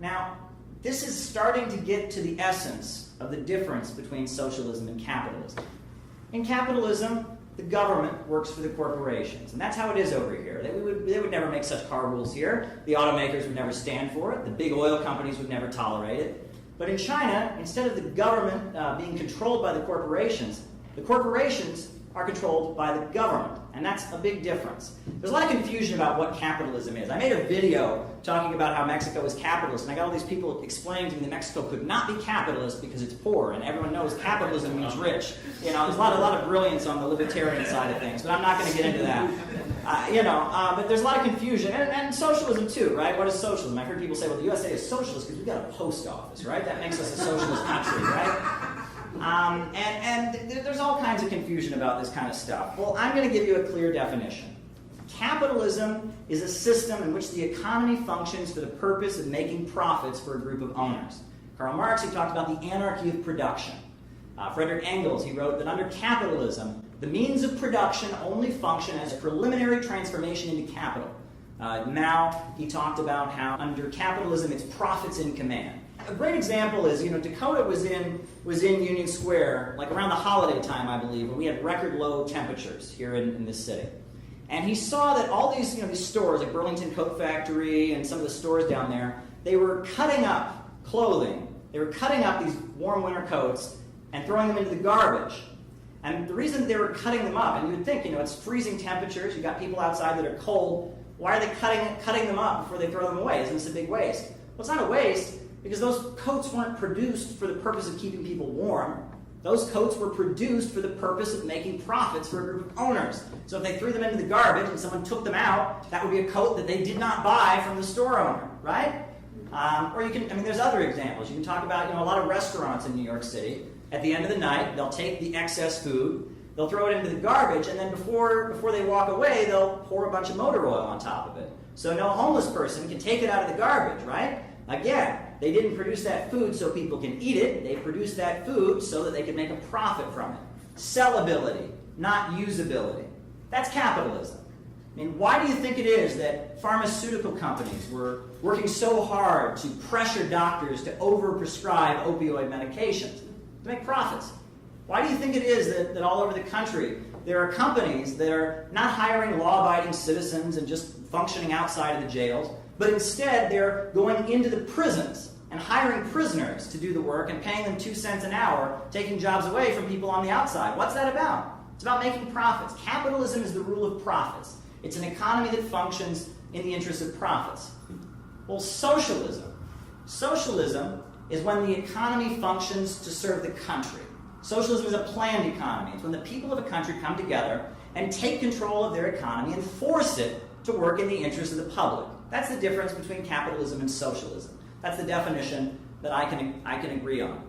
Now, this is starting to get to the essence of the difference between socialism and capitalism. In capitalism, the government works for the corporations, and that's how it is over here. They would never make such car rules here. The automakers would never stand for it. The big oil companies would never tolerate it. But in China, instead of the government being controlled by the corporations are controlled by the government, and that's a big difference. There's a lot of confusion about what capitalism is. I made a video talking about how Mexico is capitalist, and I got all these people explaining to me that Mexico could not be capitalist because it's poor, and everyone knows capitalism means rich. You know, there's a lot of brilliance on the libertarian side of things, but I'm not going to get into that. But there's a lot of confusion, and socialism too, right? What is socialism? I've heard people say, well, the USA is socialist because we've got a post office, right? That makes us a socialist country, right? And there's all kinds of confusion about this kind of stuff. Well, I'm going to give you a clear definition. Capitalism is a system in which the economy functions for the purpose of making profits for a group of owners. Karl Marx, he talked about the anarchy of production. Frederick Engels, he wrote that under capitalism, the means of production only function as a preliminary transformation into capital. Mao, he talked about how under capitalism, it's profits in command. A great example is, Dakota was in Union Square, like around the holiday time, I believe, when we had record low temperatures here in this city. And he saw that all these, these stores, like Burlington Coat Factory and some of the stores down there, they were cutting up clothing. They were cutting up these warm winter coats and throwing them into the garbage. And the reason they were cutting them up, and you would think, it's freezing temperatures, you've got people outside that are cold, why are they cutting them up before they throw them away? Isn't this a big waste? Well, it's not a waste, because those coats weren't produced for the purpose of keeping people warm. Those coats were produced for the purpose of making profits for a group of owners. So if they threw them into the garbage and someone took them out, that would be a coat that they did not buy from the store owner, right? Or you can, there's other examples. You can talk about, a lot of restaurants in New York City. At the end of the night, they'll take the excess food, they'll throw it into the garbage, and then before they walk away, they'll pour a bunch of motor oil on top of it. So no homeless person can take it out of the garbage, right? Again, they didn't produce that food so people can eat it. They produced that food so that they could make a profit from it. Sellability, not usability. That's capitalism. Why do you think it is that pharmaceutical companies were working so hard to pressure doctors to overprescribe opioid medications? To make profits. Why do you think it is that all over the country there are companies that are not hiring law-abiding citizens and just functioning outside of the jails, but instead they're going into the prisons and hiring prisoners to do the work and paying them 2 cents an hour, taking jobs away from people on the outside? What's that about? It's about making profits. Capitalism is the rule of profits. It's an economy that functions in the interest of profits. Well, socialism is when the economy functions to serve the country. Socialism is a planned economy. It's when the people of a country come together and take control of their economy and force it to work in the interest of the public. That's the difference between capitalism and socialism. That's the definition that I can agree on.